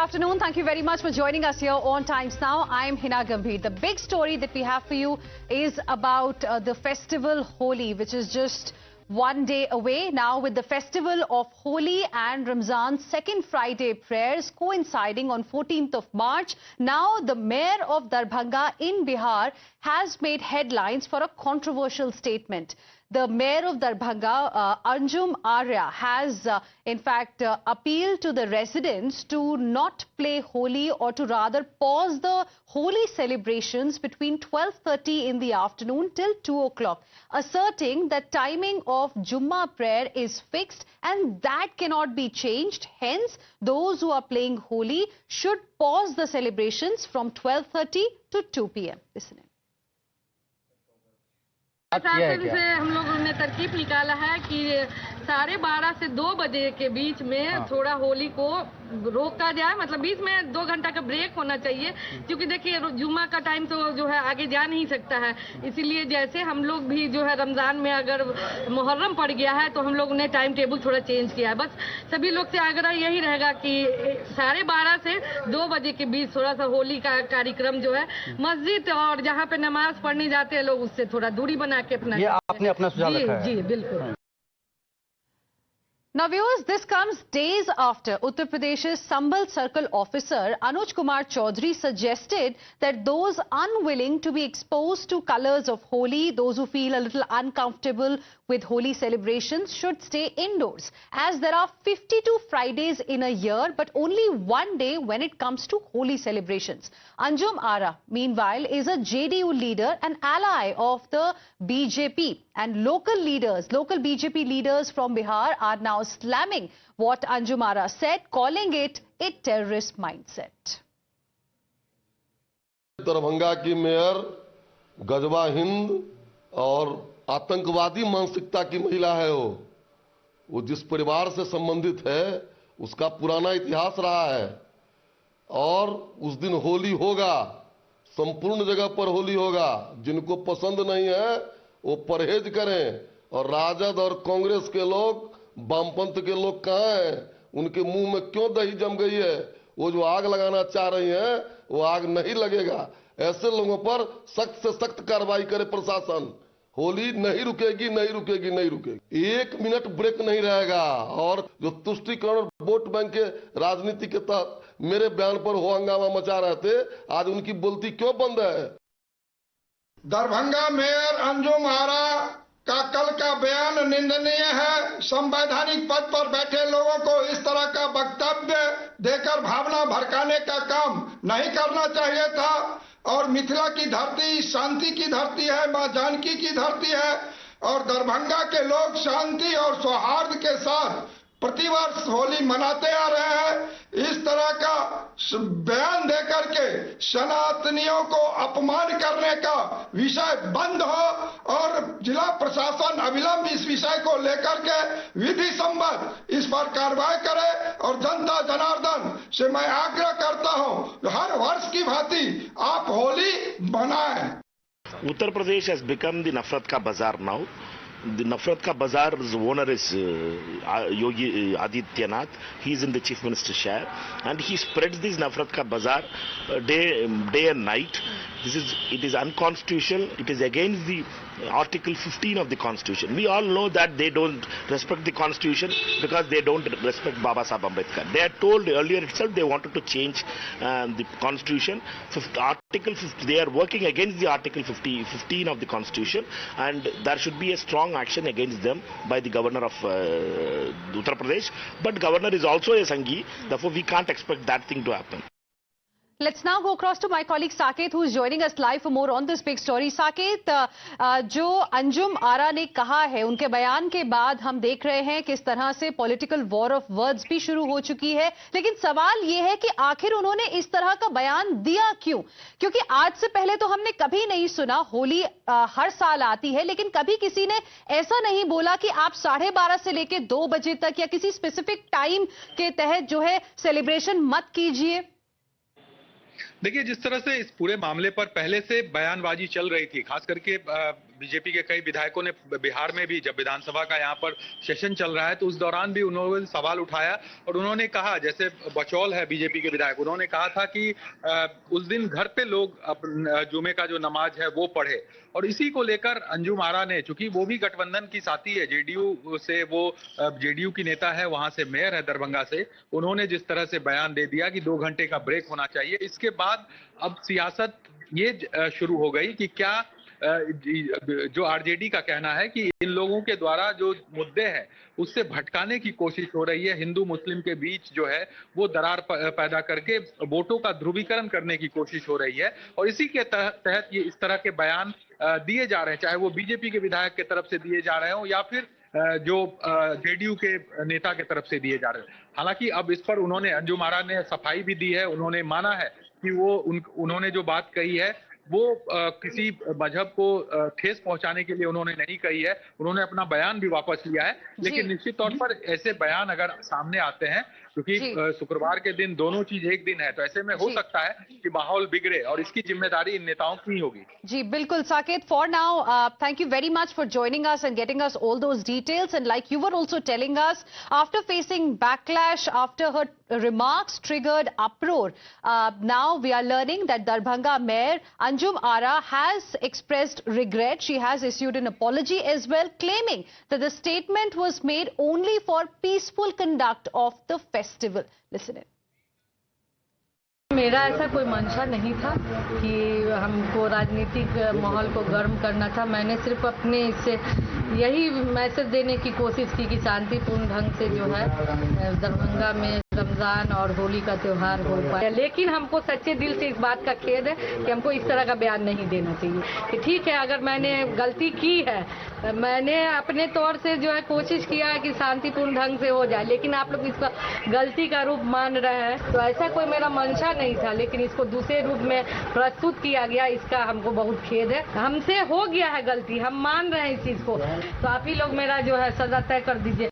afternoon. Thank you very much for joining us here on Times Now. I'm Hina Gambhir. The big story that we have for you is about the festival Holi, which is just one day away now, with the festival of Holi and Ramzan's second Friday prayers coinciding on 14th of March. Now the mayor of Darbhanga in Bihar has made headlines for a controversial statement. The mayor of Darbhanga, Anjum Arya, has in fact appealed to the residents to not play Holi, or to rather pause the Holi celebrations between 12:30 in the afternoon till 2 o'clock, asserting that timing of Jummah prayer is fixed and that cannot be changed. Hence, those who are playing Holi should pause the celebrations from 12:30 to 2 p.m. Listen in. प्रशासन से हम लोगों ने तरकीब निकाला है कि 12:30 से 2 बजे के बीच में थोड़ा होली को रोका जाए, मतलब बीच में 2 घंटा का ब्रेक होना चाहिए, क्योंकि देखिए जुम्मा का टाइम तो जो है आगे जा नहीं सकता है। इसीलिए जैसे हम लोग भी जो है रमजान में अगर मुहर्रम पड़ गया है तो हम लोगों ने टाइम टेबल थोड़ा चेंज किया है। बस सभी लोग से आग्रह यही रहेगा कि 12:30 से 2 बजे के बीच थोड़ा सा होली का कार्यक्रम जो है मस्जिद और जहाँ पे नमाज पढ़ने जाते हैं लोग उससे थोड़ा दूरी बना के अपना, ये आपने अपना सुझाव रखा है। जी बिल्कुल। Now viewers, this comes days after Uttar Pradesh's Sambal Circle officer Anuj Kumar Chaudhary suggested that those unwilling to be exposed to colours of Holi, those who feel a little uncomfortable with Holi celebrations, should stay indoors, as there are 52 Fridays in a year but only one day when it comes to Holi celebrations. Anjum Ara, meanwhile, is a JDU leader and ally of the BJP, and local BJP leaders from Bihar are now slamming what Anjum Ara said, calling it a terrorist mindset. Darbhanga की mayor गजवा हिंद और आतंकवादी मानसिकता की महिला है। वो जिस परिवार से संबंधित है उसका पुराना इतिहास रहा है, और उस दिन होली होगा, संपूर्ण जगह पर होली होगा। जिनको पसंद नहीं है वो परहेज करें। और राजद और कांग्रेस के लोग, वामपंथ के लोग कहाँ हैं? उनके मुंह में क्यों दही जम गई है? वो जो आग लगाना चाह रही हैं वो आग नहीं लगेगा। ऐसे लोगों पर सख्त से सख्त कार्रवाई करे प्रशासन। होली नहीं रुकेगी, नहीं रुकेगी, नहीं रुकेगी। 1 मिनट ब्रेक नहीं रहेगा। और जो तुष्टीकरण और वोट बैंक के राजनीति के तहत मेरे बयान पर हो हंगामा मचा रहे थे, आज उनकी बोलती क्यों बंद है? दरभंगा मेयर अंजुम आरा का कल का बयान निंदनीय है। संवैधानिक पद पर बैठे लोगों को इस तरह का वक्तव्य देकर भावना भड़काने का काम नहीं करना चाहिए था। और मिथिला की धरती शांति की धरती है, मां जानकी की धरती है, और दरभंगा के लोग शांति और सौहार्द के साथ प्रतिवर्ष होली मनाते आ रहे हैं। इस तरह का बयान देकर के सनातनियों को अपमान करने का विषय बंद हो, और जिला प्रशासन अविलंब इस विषय को लेकर के विधि सम्मत इस पर कार्रवाई करे। और जनता जनार्दन से मैं आग्रह करता हूं, हर वर्ष की भांति आप होली मनाएं। Uttar Pradesh has become the Nafrat ka bazaar now. The Nafrat ka bazaar's owner is Yogi Adityanath. He is in the Chief Minister's share, and he spreads this Nafrat ka bazaar day and night. It is unconstitutional. It is against the Article 15 of the Constitution. We all know that they don't respect the Constitution because they don't respect Baba Sahib Ambedkar. They had told earlier itself they wanted to change the Constitution. They are working against the Article 15 of the Constitution, and there should be a strong action against them by the governor of Uttar Pradesh. But governor is also a Sanghi, therefore we can't expect that thing to happen. Let's now go across to my colleague Saket, who is joining us live for more on this big story. Saket, जो अंजुम आरा ने कहा है, उनके बयान के बाद हम देख रहे हैं किस तरह से पॉलिटिकल वॉर ऑफ वर्ड्स भी शुरू हो चुकी है। लेकिन सवाल ये है कि आखिर उन्होंने इस तरह का बयान दिया क्यों? क्योंकि आज से पहले तो हमने कभी नहीं सुना, होली हर साल आती है, लेकिन कभी किसी ने ऐसा नहीं बोला कि आप 12:30 से लेकर 2 बजे तक या किसी स्पेसिफिक टाइम के तहत जो है सेलिब्रेशन मत कीजिए। देखिए, जिस तरह से इस पूरे मामले पर पहले से बयानबाजी चल रही थी, खास करके बीजेपी के कई विधायकों ने बिहार में भी, जब विधानसभा का यहाँ पर सेशन चल रहा है, तो उस दौरान भी उन्होंने सवाल उठाया और उन्होंने कहा, जैसे बचौल है बीजेपी के विधायक, उन्होंने कहा था कि उस दिन घर पे लोग जुमे का जो नमाज है वो पढ़े। और इसी को लेकर अंजुम आरा ने, चूंकि वो भी गठबंधन की साथी है जेडीयू से, वो जेडीयू की नेता है, वहां से मेयर है दरभंगा से, उन्होंने जिस तरह से बयान दे दिया कि 2 घंटे का ब्रेक होना चाहिए, इसके बाद अब सियासत ये शुरू हो गई कि क्या जो आरजेडी का कहना है कि इन लोगों के द्वारा जो मुद्दे हैं उससे भटकाने की कोशिश हो रही है, हिंदू मुस्लिम के बीच जो है वो दरार पैदा करके वोटों का ध्रुवीकरण करने की कोशिश हो रही है। और इसी के तहत ये इस तरह के बयान दिए जा रहे हैं, चाहे वो बीजेपी के विधायक के तरफ से दिए जा रहे हो या फिर जो जेडीयू के नेता के तरफ से दिए जा रहे हैं। हालांकि अब इस पर उन्होंने, अंजुम आरा ने सफाई भी दी है, उन्होंने माना है कि वो उन्होंने जो बात कही है वो किसी मजहब को ठेस पहुंचाने के लिए उन्होंने नहीं कही है। उन्होंने अपना बयान भी वापस लिया है, लेकिन निश्चित तौर पर ऐसे बयान अगर सामने आते हैं, क्योंकि शुक्रवार के दिन दोनों चीज एक दिन है, तो ऐसे में हो सकता है कि माहौल बिगड़े और इसकी जिम्मेदारी इन नेताओं की होगी। जी बिल्कुल Saket, for now thank you very much for joining us and getting us all those details. And like you were also telling us, after facing backlash after her remarks triggered uproar, now we are learning that Darbhanga Mayor Anjum Ara has expressed regret. She has issued an apology as well, claiming that the statement was made only for peaceful conduct of the festival. Listen in. मेरा ऐसा कोई मंशा नहीं था कि हमको राजनीतिक माहौल को गर्म करना था। मैंने सिर्फ अपने इससे यही मैसेज देने की कोशिश की कि शांतिपूर्ण ढंग से जो है दरभंगा में रमजान और होली का त्यौहार हो पाए। लेकिन हमको सच्चे दिल से इस बात का खेद है कि हमको इस तरह का बयान नहीं देना चाहिए। कि ठीक है, अगर मैंने गलती की है, मैंने अपने तौर से जो है कोशिश किया है कि शांतिपूर्ण ढंग से हो जाए, लेकिन आप लोग इसका गलती का रूप मान रहे हैं, तो ऐसा कोई मेरा मंशा नहीं था, लेकिन इसको दूसरे रूप में प्रस्तुत किया गया, इसका हमको बहुत खेद है। हमसे हो गया है गलती, हम मान रहे हैं इस चीज को, तो आप ही लोग मेरा जो है सजा तय कर दीजिए।